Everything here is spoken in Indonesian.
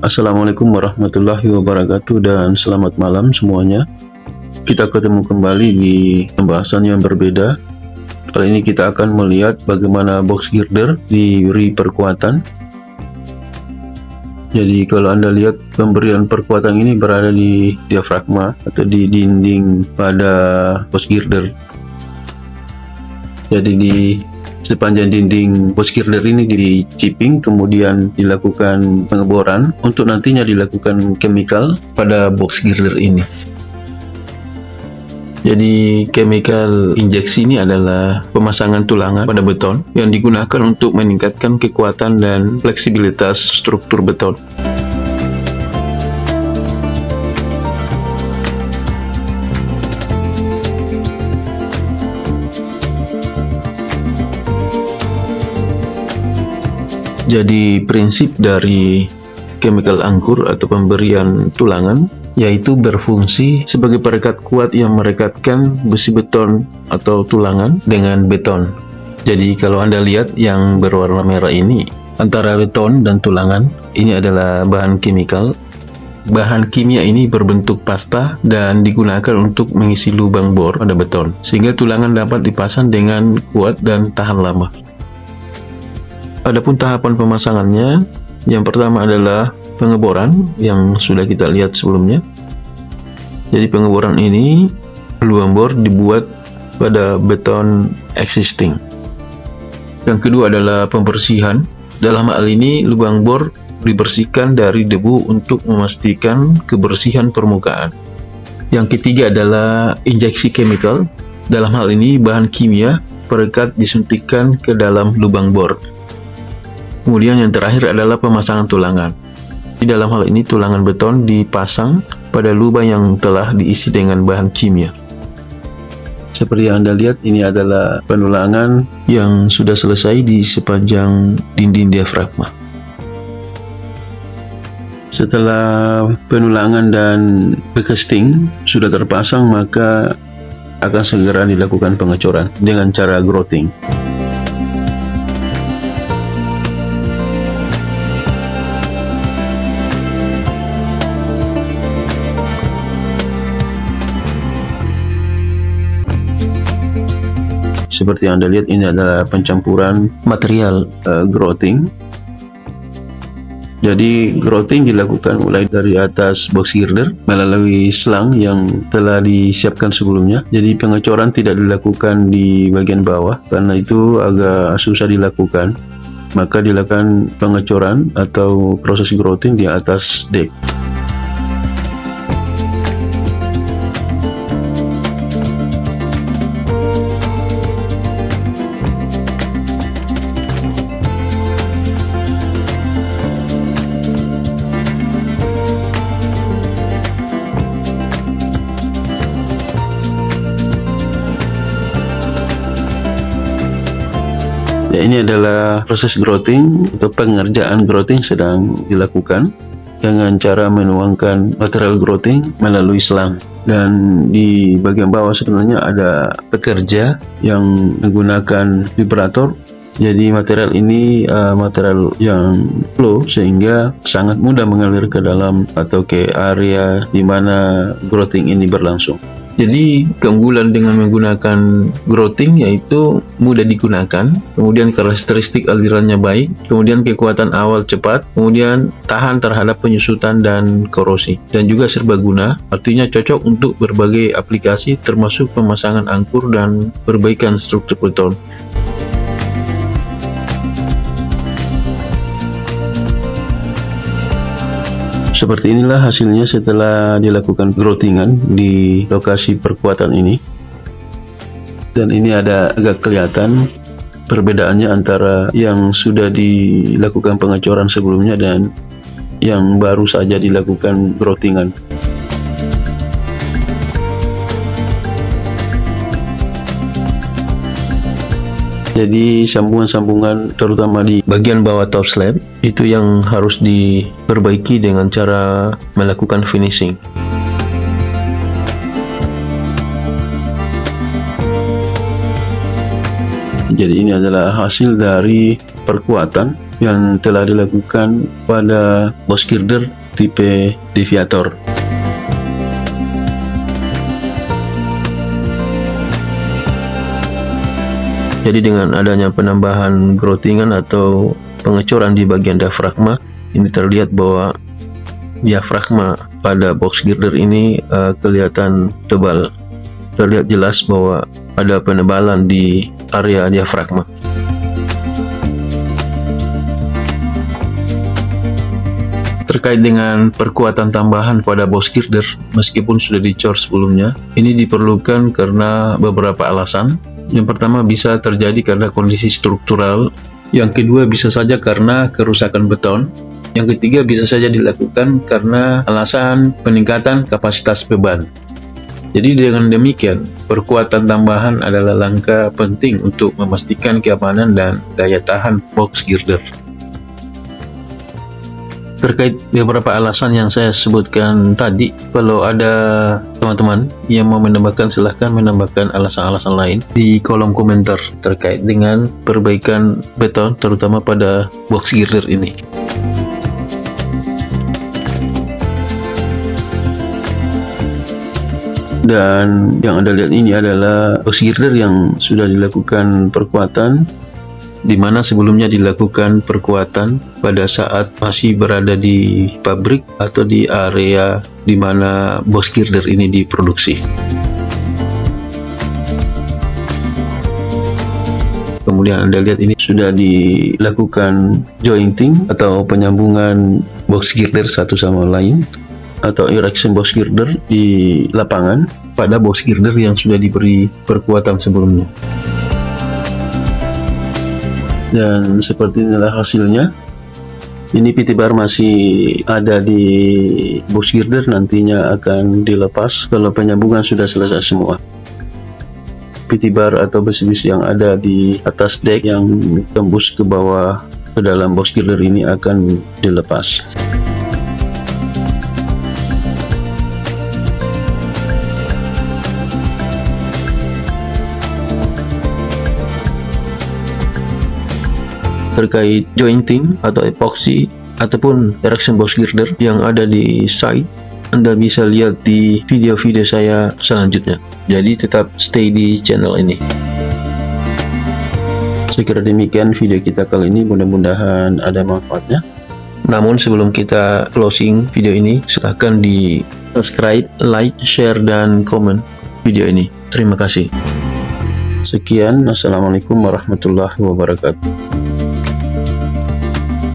Assalamualaikum warahmatullahi wabarakatuh dan selamat malam semuanya. Kita ketemu kembali di pembahasan yang berbeda. Kali ini kita akan melihat bagaimana box girder diberi perkuatan. Jadi kalau Anda lihat pemberian perkuatan ini berada di diafragma atau di dinding pada box girder. Jadi di sepanjang dinding box girder ini di-chipping, kemudian dilakukan pengeboran untuk nantinya dilakukan chemical pada box girder ini. Jadi chemical injeksi ini adalah pemasangan tulangan pada beton yang digunakan untuk meningkatkan kekuatan dan fleksibilitas struktur beton. Jadi prinsip dari chemical angkur atau pemberian tulangan yaitu berfungsi sebagai perekat kuat yang merekatkan besi beton atau tulangan dengan beton. Jadi kalau Anda lihat yang berwarna merah ini antara beton dan tulangan, ini adalah bahan kimikal. Bahan kimia ini berbentuk pasta dan digunakan untuk mengisi lubang bor pada beton sehingga tulangan dapat dipasang dengan kuat dan tahan lama. Adapun tahapan pemasangannya, yang pertama adalah pengeboran yang sudah kita lihat sebelumnya. Jadi pengeboran ini lubang bor dibuat pada beton existing. Yang kedua adalah pembersihan. Dalam hal ini lubang bor dibersihkan dari debu untuk memastikan kebersihan permukaan. Yang ketiga adalah injeksi chemical. Dalam hal ini bahan kimia perekat disuntikkan ke dalam lubang bor. Kemudian yang terakhir adalah pemasangan tulangan. Di dalam hal ini tulangan beton dipasang pada lubang yang telah diisi dengan bahan kimia. Seperti yang Anda lihat, ini adalah penulangan yang sudah selesai di sepanjang dinding diafragma. Setelah penulangan dan bacasting sudah terpasang, maka akan segera dilakukan pengecoran dengan cara grouting. Seperti yang Anda lihat, ini adalah pencampuran material grouting. Jadi grouting dilakukan mulai dari atas box girder melalui selang yang telah disiapkan sebelumnya. Jadi pengecoran tidak dilakukan di bagian bawah karena itu agak susah dilakukan. Maka dilakukan pengecoran atau proses grouting di atas deck. Ya, ini adalah proses grouting atau pengerjaan grouting sedang dilakukan dengan cara menuangkan material grouting melalui selang. Dan di bagian bawah sebenarnya ada pekerja yang menggunakan vibrator. Jadi material ini material yang flow sehingga sangat mudah mengalir ke dalam atau ke area di mana grouting ini berlangsung. Jadi keunggulan dengan menggunakan grouting yaitu mudah digunakan, kemudian karakteristik alirannya baik, kemudian kekuatan awal cepat, kemudian tahan terhadap penyusutan dan korosi, dan juga serbaguna, artinya cocok untuk berbagai aplikasi termasuk pemasangan angkur dan perbaikan struktur beton. Seperti inilah hasilnya setelah dilakukan groutingan di lokasi perkuatan ini. Dan ini ada agak kelihatan perbedaannya antara yang sudah dilakukan pengecoran sebelumnya dan yang baru saja dilakukan groutingan. Jadi sambungan-sambungan terutama di bagian bawah top slab itu yang harus diperbaiki dengan cara melakukan finishing. Jadi ini adalah hasil dari perkuatan yang telah dilakukan pada box girder tipe Deviator. Jadi dengan adanya penambahan groutingan atau pengecoran di bagian diafragma, ini terlihat bahwa diafragma pada box girder ini kelihatan tebal. Terlihat jelas bahwa ada penebalan di area diafragma. Terkait dengan perkuatan tambahan pada box girder, meskipun sudah dicor sebelumnya, ini diperlukan karena beberapa alasan. Yang pertama bisa terjadi karena kondisi struktural, yang kedua bisa saja karena kerusakan beton, yang ketiga bisa saja dilakukan karena alasan peningkatan kapasitas beban. Jadi dengan demikian, perkuatan tambahan adalah langkah penting untuk memastikan keamanan dan daya tahan box girder. Terkait beberapa alasan yang saya sebutkan tadi, kalau ada teman-teman yang mau menambahkan, silahkan menambahkan alasan-alasan lain di kolom komentar terkait dengan perbaikan beton, terutama pada box girder ini. Dan yang Anda lihat ini adalah box girder yang sudah dilakukan perkuatan, di mana sebelumnya dilakukan perkuatan pada saat masih berada di pabrik atau di area di mana box girder ini diproduksi. Kemudian Anda lihat ini sudah dilakukan jointing atau penyambungan box girder satu sama lain, atau erection box girder di lapangan pada box girder yang sudah diberi perkuatan sebelumnya. Dan seperti inilah hasilnya. Ini PT bar masih ada di box girder, nantinya akan dilepas kalau penyambungan sudah selesai semua. PT bar atau besi-besi yang ada di atas deck yang tembus ke bawah ke dalam box girder ini akan dilepas. Terkait jointing atau epoxy ataupun erection box girder yang ada di site, Anda bisa lihat di video-video saya selanjutnya. Jadi tetap stay di channel ini. Saya kira demikian video kita kali ini, mudah-mudahan ada manfaatnya. Namun sebelum kita closing video ini, silahkan di subscribe, like, share, dan komen video ini. Terima kasih. Sekian, assalamualaikum warahmatullahi wabarakatuh.